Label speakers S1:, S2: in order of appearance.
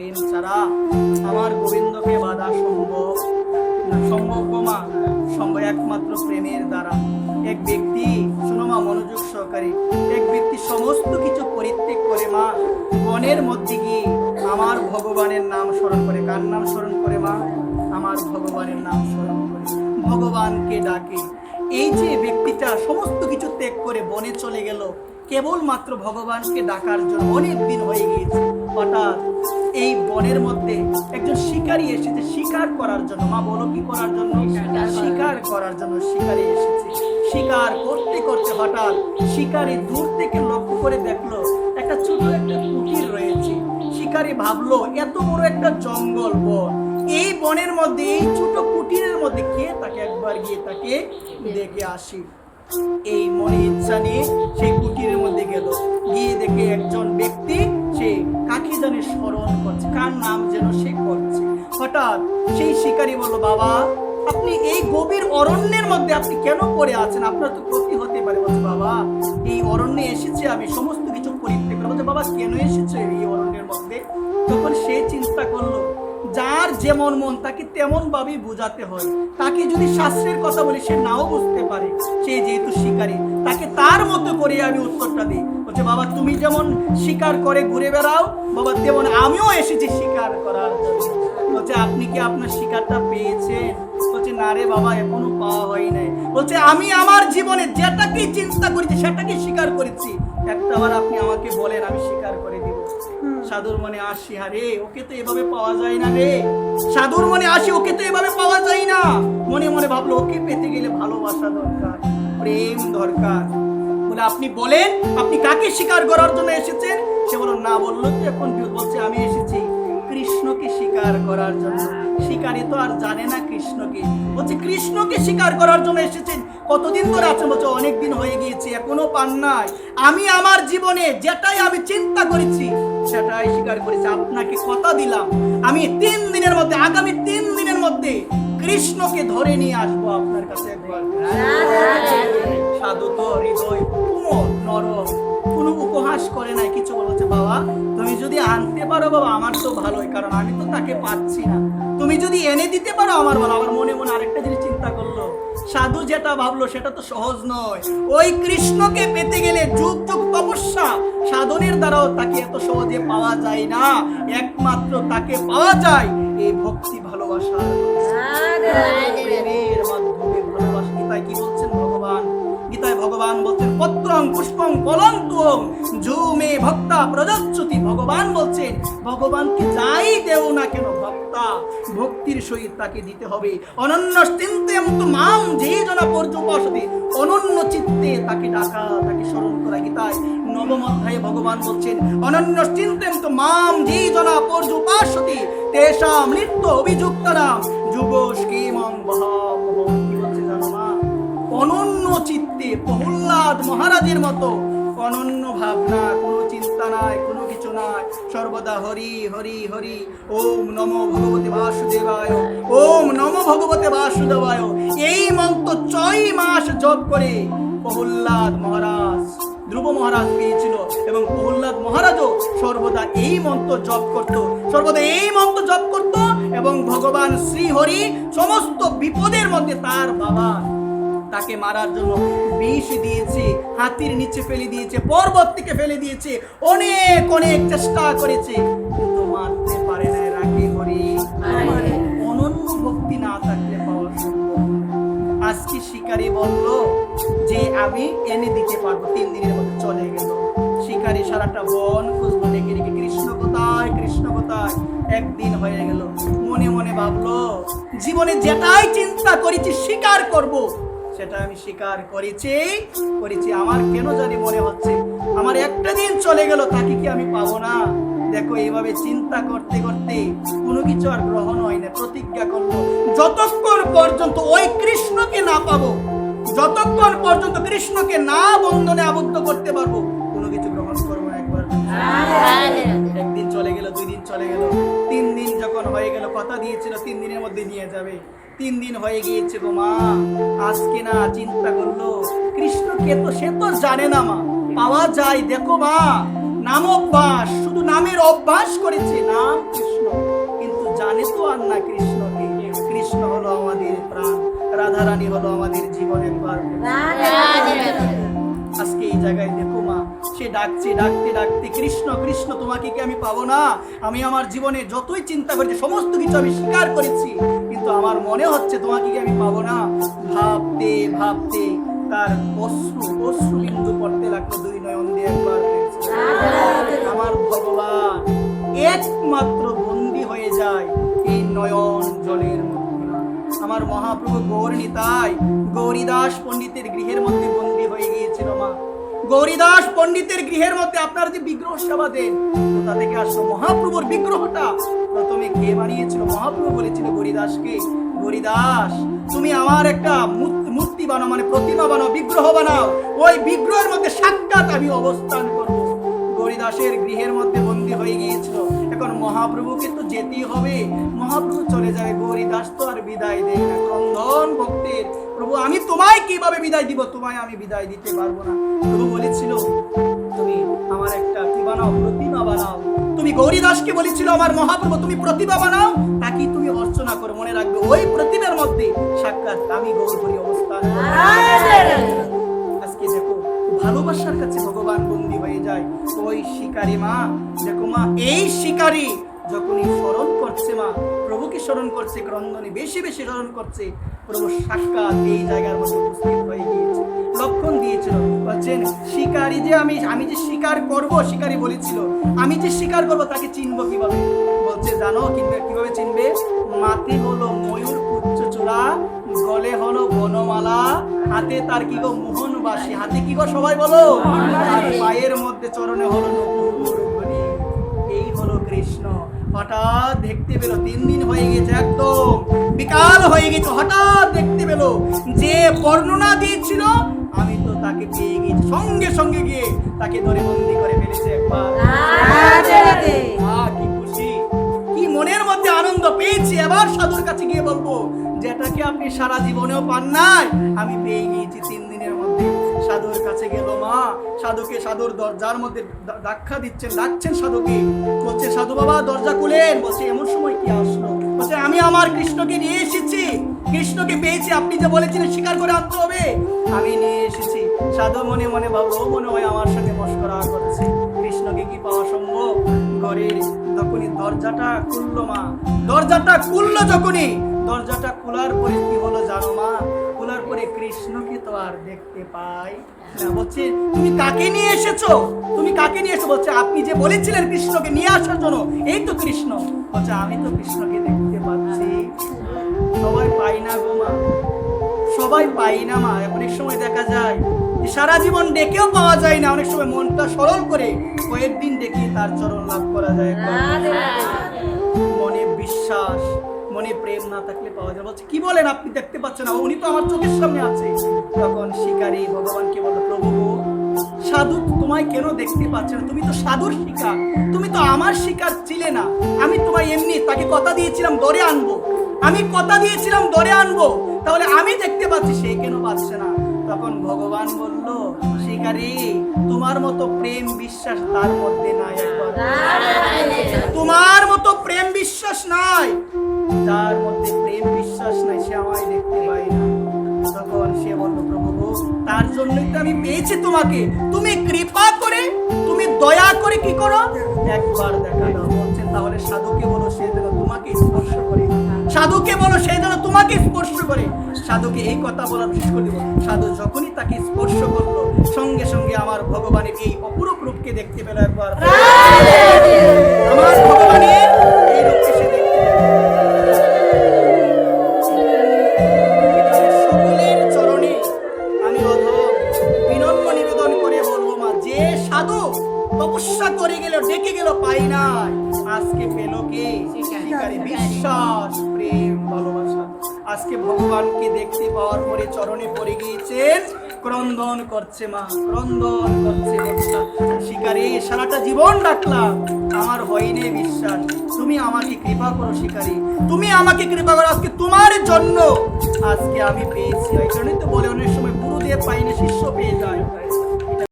S1: প্রেম ছাড়া আমার গোবিন্দকে বাধা সম্ভব না। সম্ভব মা, সম্ভব একমাত্র প্রেমের দ্বারা। এক ব্যক্তি, শোনো মা মনোযোগ সহকারে, এক ব্যক্তি সমস্ত কিছু পরিত্যাগ করে মা বনের মধ্যে গিয়ে আমার ভগবানের নাম স্মরণ করে। কার নাম স্মরণ করে মা? আমার ভগবানের নাম স্মরণ করে, ভগবানকে ডাকে। এই যে ব্যক্তিটা সমস্ত কিছু ত্যাগ করে বনে চলে গেল কেবলমাত্র ভগবানকে ডাকার জন্য, অনেক দিন হয়ে গিয়েছে। হঠাৎ এই বনের মধ্যে একজন শিকারী এসেছে শিকার করার জন্য। মা বলো কি করার জন্য? শিকার করার জন্য শিকারী এসেছে। শিকার করতে করতে হঠাৎ শিকারী দূর থেকে লক্ষ্য করে দেখলো একটা ছোট একটা কুটির রয়েছে। শিকারী ভাবলো এত বড় একটা জঙ্গল বন, এই বনের মধ্যে এই ছোট কুটিরের মধ্যে কে তাকে একবার গিয়ে তাকে দেখে আসি। এই মনে ইচ্ছা নিয়ে সেই কুটিরের মধ্যে গেল। গিয়ে দেখে একজন ব্যক্তি সে কাকে জানে স্মরণ করছে, কার নাম যেন সে করছে। হঠাৎ সেই শিকারী বলল, বাবা আপনি এই গভীর অরণ্যের মধ্যে আপনি কেন পড়ে আছেন? আপনার তো ক্ষতি হতে পারে। বলছে, বাবা এই অরণ্যে এসেছে আমি সমস্ত কিছু পরিত্যাগ করে। বলছে, বাবা কেন এসেছে এই অরণ্যের মধ্যে? তখন সে চিন্তা করলো, যার যেমন মন তাকে তেমন ভাবেই বোঝাতে হয়। তাকে যদি শাস্ত্রের কথা বলি সে নাও বুঝতে পারে, সে যেহেতু শিকারী, তাকে তার মতো করে আমি উত্তরটা দিই। বলছে, বাবা তুমি যেমন শিকার করে ঘুরে বেড়াও বাবা, তেমন আমিও এসেছি শিকার করার জন্য। বলছে, আপনি কি আপনার শিকারটা পেয়েছেন? বলছে, না রে বাবা এখনো পাওয়া হয় নাই। বলছে, আমি আমার জীবনে যেটাকে চিন্তা করেছি সেটাকে স্বীকার করেছি, একটাবার আপনি আমাকে বলেন আমি স্বীকার করে দিব। সাধুর মনে আসি, আরে ওকে তো এভাবে পাওয়া যায় না রে। সাধুর মনে আসি, ওকে তো এভাবে পাওয়া যায় না। মনে মনে ভাবলো ওকে পেতে গেলে ভালোবাসা দরকার, প্রেম দরকার। বলে, আপনি বলেন আপনি কাকে স্বীকার করার জন্য এসেছেন? সে বলল, না বললো তো এখন। বলছে, আমি এসেছি কৃষ্ণকে স্বীকার করার জন্য। শিকারী তো আর জানে না কৃষ্ণকে। বলছে, কৃষ্ণকে স্বীকার করার জন্য এসেছেন? কতদিন ধরে আছেন? বলছে, অনেক দিন হয়ে গিয়েছে এখনো পান নাই। আমি আমার জীবনে যেটাই আমি চিন্তা করেছি সেটাই স্বীকার করেছি। আপনাকে কথা দিলাম আমি 3 দিনের মধ্যে, আগামী 3 দিনের মধ্যে কৃষ্ণকে ধরে নিয়ে আসবো আপনার কাছে একবার। সাধু তো হৃদয় কোমল নরম, কোনো উপহাস করে নাই, কিছু বলছে, বাবা তুমি যদি আনতে পারো বাবা আমার তো ভালোই, কারণ আমি তো তাকে পাচ্ছি না। তুমি যদি এনে দিতে পারো আমার ভালো। আবার মনে মনে আরেকটা জিনিস চিন্তা করলো, সাধু যেটা ভাবলো সেটা তো সহজ নয়। ওই কৃষ্ণকে পেতে গেলে যুগ যুগ তপস্যা সাধনের দ্বারাও তাকে এত সহজে পাওয়া যায় না। একমাত্র তাকে পাওয়া যায় এই ভক্তি ভালোবাসার প্রেমের মাধ্যমে। ভালোবাসা গীতায় কি বলছেন ভগবান? গীতায় ভগবান বলছেন, পত্রং পুষ্পং ফলন্তুং যুমে ভক্তা প্রযচ্ছতি। ভগবান বলছেন ভগবানকে যাই দেও না কেন ভক্তা ভক্তির সহিত তাকে দিতে হবে। অনন্য চিন্তে মতো মাম যেই জনা পর্যুপাসতি, অনন্য চিত্তে তাকে ডাকা, তাকে স্মরণ করা। গীতায় 9ম অধ্যায়ে ভগবান বলছেন, অনন্য চিন্তে মতো মাম যেই জনা পর্যুপাসতি তেষাম নিত্য অভিযুক্তানাম যুগস্কিমং বহামহম। কি বলছে জানো মা? অনন্য চিত্তে প্রহ্লাদ মহারাজের মতো অনন্য ভাবনা, কোনো চিন্তা নাই, কোনো কিছু নাই, সর্বদা হরি হরি হরি, ওম নমো ভগবতে বাসুদেবায়, ওম নমো ভগবতে বাসুদেবায়, এই মন্ত্র 6 মাস জপ করে প্রহ্লাদ মহারাজ, ধ্রুব মহারাজ পেয়েছিল। এবং প্রহ্লাদ মহারাজও সর্বদা এই মন্ত্র জপ করত, সর্বদা এই মন্ত্র জপ করত। এবং ভগবান শ্রী হরি সমস্ত বিপদের মধ্যে তার বাবা তাকে মারার জন্য বিষ দিয়েছে, হাতির নিচে ফেলে দিয়েছে, পর্বত থেকে ফেলে দিয়েছে, অনেক অনেক চেষ্টা করেছে, কিন্তু মারতে পারে না। রাখে হরি, অনন্য ভক্তি না থাকলে পাওয়া সম্ভব। আজকে শিকারী বলল যে আমি এনে দিতে পারবো, 3 দিনের মধ্যে চলে গেল। শিকারী সারাটা বন খুঁজলো, ডেকে ডেকে কৃষ্ণ কোথায়, কৃষ্ণ কোথায়। একদিন হয়ে গেল, মনে মনে ভাবলো জীবনে যেটাই চিন্তা করেছি স্বীকার করব, সেটা আমি স্বীকার করেছি। আমার কেন জানি মনে হচ্ছে আমার একটা দিন চলে গেল, তাকে কি আমি পাবো না? দেখো এইভাবে চিন্তা করতে করতে কোনো কিছু আর গ্রহণ হয় না। প্রতিজ্ঞা করলো যতক্ষণ পর্যন্ত ওই কৃষ্ণকে না পাবো, যতক্ষণ পর্যন্ত কৃষ্ণকে না বন্ধনে আবদ্ধ করতে পারবো, কোনো কিছু গ্রহণ করবো না। একবার একদিন চলে গেল, 2 দিন চলে গেল, 3 দিন যখন হয়ে গেল, কথা দিয়েছিল 3 দিনের মধ্যে নিয়ে যাবে। 3 দিন হয়ে গিয়েছে গো মা, আজকে না চিন্তা করলো কৃষ্ণকে তো সে তো জানে না মা, পাওয়া যায়। দেখো মা, নাম অভ্যাস, শুধু নামের অভ্যাস করেছে, নাম কৃষ্ণ আমাদের জীবনে একবার। আজকে এই জায়গায় দেখো মা, সে ডাকছে, ডাকতে ডাকতে, কৃষ্ণ কৃষ্ণ তোমাকে কি আমি পাবো না? আমি আমার জীবনে যতই চিন্তা করেছি, সমস্ত কিছু আমি স্বীকার করেছি, কিন্তু আমার মনে হচ্ছে তোমাকে কি আমি পাবো না। ভাবতে ভাবতে তার অশ্রু বিন্দু পড়তে লাগলো দুই নয়ন দিয়ে একবার। আমার ভগবান একমাত্র বন্দী হয়ে যায় এই নয়ন জলের মধ্যে। আমার মহাপ্রভু গৌর নিতাই গৌরীদাস পণ্ডিতের গৃহের মধ্যে বন্দী হয়ে গিয়েছিল মা। গৌরীদাস পণ্ডিতের গৃহের মধ্যে আপনার যে বিগ্রহ সেবা দেন, কোথা থেকে আসলো? মহাপ্রভুর বিগ্রহটা প্রথমে কে বানিয়েছিল? মহাপ্রভু বলেছিল গৌরীদাসকে, গৌরীদাস তুমি আমার একটা মূর্তি বানাও, মানে প্রতিমা বানাও, বিগ্রহ বানাও, ওই বিগ্রহের মধ্যে সাক্ষাৎ আমি অবস্থান করব। গৌরীদাসের গৃহের মধ্যে বন্দী হয়ে গিয়েছিল। এখন মহাপ্রভুকে তো যেতেই হবে, মহাপ্রভু চলে যাবে, গৌরীদাস তো আর বিদায় দেয় না। ক্রন্দন ভক্তের, প্রভু আমি তোমায় কিভাবে বিদায় দিব? তোমায় আমি বিদায় দিতে পারবো না। প্রভু বলেছিল তুমি আমার একটা কি বানাও, প্রতিমা বানাও। তুমি গৌরীদাসকে বলেছিল আমার মহাপ্রভু তুমি প্রতিমা বানাও, তাকে তুমি অর্চনা করো, মনে রাখবে ওই প্রতিমার মধ্যে সাক্ষাৎ আমি গৌর হরি অবস্থান। আজকে দেখো ভালোবাসার কাছে ভগবান বন্দী হয়ে যায়। ওই শিকারী মা, দেখো মা, এই শিকারী যখনই স্মরণ করছে মা, প্রভুকে স্মরণ করছে, ক্রন্দনে বেশি বেশি স্মরণ করছে, প্রভু সাক্ষাৎ এই জায়গার মধ্যে উপস্থিত হয়ে গিয়েছে। লক্ষণ দিয়েছিল, বলছেন শিকারী যে আমি যে শিকার করব, শিকারী বলেছিল আমি যে শিকার করব তাকে চিনবো কিভাবে? বলছে জানো কিভাবে চিনবে? মাটি হলো ময়ূর উচ্চ চূড়া, গলে হলো বনমালা, হাতে তার কি গো মোহনবাসী, হাতে কি গো সবাই বলো, আর পায়ের মধ্যে চরণে হলো নূপুর মণি। এই হলো কৃষ্ণ। হঠাৎ দেখতে পেল 3 দিন হয়ে গেছে, একদম বিকাল হয়ে গেছে, হঠাৎ দেখতে পেল যে বর্ণনা দিয়েছিল আমি তো তাকে পেয়ে গেছি, সঙ্গে সঙ্গে গিয়ে তাকে ধরে বন্দি করে ফেলেছে একবার। কি খুশি, কি মনের মধ্যে আনন্দ পেয়েছি। এবার সাধুর কাছে গিয়ে বলবো যেটাকে আপনি সারা জীবনেও পান নাই, আমি পেয়ে গিয়েছি 3 দিনের মধ্যে। সাধুর কাছে গেল মা, সাধুর দরজার মধ্যে ধাক্কা দিচ্ছেন, ডাকছেন সাধুকে, বলছে সাধু বাবা দরজা খুলেন। বলছে এমন সময় কি আসলো? বলছে আমি আমার কৃষ্ণকে নিয়ে এসেছি, কৃষ্ণকে পেয়েছি, আপনি যে বলেছিলেন স্বীকার করে আনতে হবে, আমি নিয়ে এসেছি। সাধু মনে মনে ভাবলো মনে হয় আমার সঙ্গে মশকরা করছে, কৃষ্ণকে কি পাওয়া সম্ভব? ঘরের যখনই দরজাটা খুললো মা, দরজাটা খুললো, যখনই দরজাটা খোলার পরে কি হলো জানো মা? খোলার পরে কৃষ্ণকে তো আর দেখতে পাই না। বলছে তুমি কাকে নিয়ে এসেছো? তুমি কাকে নিয়ে এসেছো? বলছে আপনি যে বলেছিলেন কৃষ্ণকে নিয়ে আসার জন্য, এই তো কৃষ্ণ। বলছে আমি তো কৃষ্ণকে দেখতে পাচ্ছি। সবাই পাই না গো মা, সবাই পাই না মা। অনেক সময় দেখা যায় সারা জীবন ডেকেও পাওয়া যায় না, অনেক সময় মনটা সরল করে কয়েকদিন ডেকে তার চরণ লাভ করা যায়। মনে বিশ্বাস, মনে প্রেম না থাকলে পাওয়া যায়। বলছে কি বলেন আপনি দেখতে পাচ্ছেন না? উনি তো আমার চোখের সামনে আছে। তখন শিকারী ভগবানকে বলল প্রভু সাধু তোমায় কেন দেখতে পাচ্ছে না? তুমি তো সাধুর শিকার, তুমি তো আমার শিকার ছিলে না। আমি তোমায় এমনি তাকে কথা দিয়েছিলাম ধরে আনবো, আমি কথা দিয়েছিলাম ধরে আনবো, তাহলে আমি দেখতে পাচ্ছি, সে কেন পাচ্ছে না? তখন ভগবান বলল শিকারী তোমার মতো প্রেম বিশ্বাস তার মধ্যে নাই, তোমার মতো প্রেম বিশ্বাস নাই, যার মধ্যে প্রেম বিশ্বাস নাই সে আমায় দেখতে পাই না। তখন সে বলল প্রভু তার জন্যই তো আমি পেয়েছি তোমাকে, তুমি কৃপা করে, তুমি দয়া করে কি করো একবার দেখা দাও। বলছেন তাহলে সাধুকে বলো সে যেন তোমাকে স্পর্শ করে, সাধুকে বলো সে যেন তোমাকে স্পর্শ করে। সাধুকে এই কথা বলার শেষ করে দেব। সাধু যখনই তাকে স্পর্শ করলো সঙ্গে সঙ্গে আমার ভগবানের এই অপরূপ রূপকে দেখতে পেল একবার। আমার ভগবানের এই রূপকে সে দেখতে পেল। সকলের চরণে আমি অধম বিনম্র নিবেদন করে বলবো মা, যে সাধু তপস্যা করে গেল ডেকে গেল পাই নাই, আজকে পেল কে? শিকারী। বিশ্বাস, প্রেম, ভালোবাসা। আজকে ভগবানকে দেখতে পাওয়ার পরে চরণে পড়ে গিয়েছেন, ক্রন্দন করছে মা, ক্রন্দন করছে। শিকারী সারাটা জীবন ডাকলাম, আমার হয়নি বিশ্বাস, তুমি আমাকে কৃপা করো শিকারী, তুমি আমাকে কৃপা করো। আজকে তোমার জন্য আজকে আমি পেয়েছি। এই জন্যই তো বলে অনেক সময় গুরুদেব পাইনি শিষ্য পেয়ে যায়।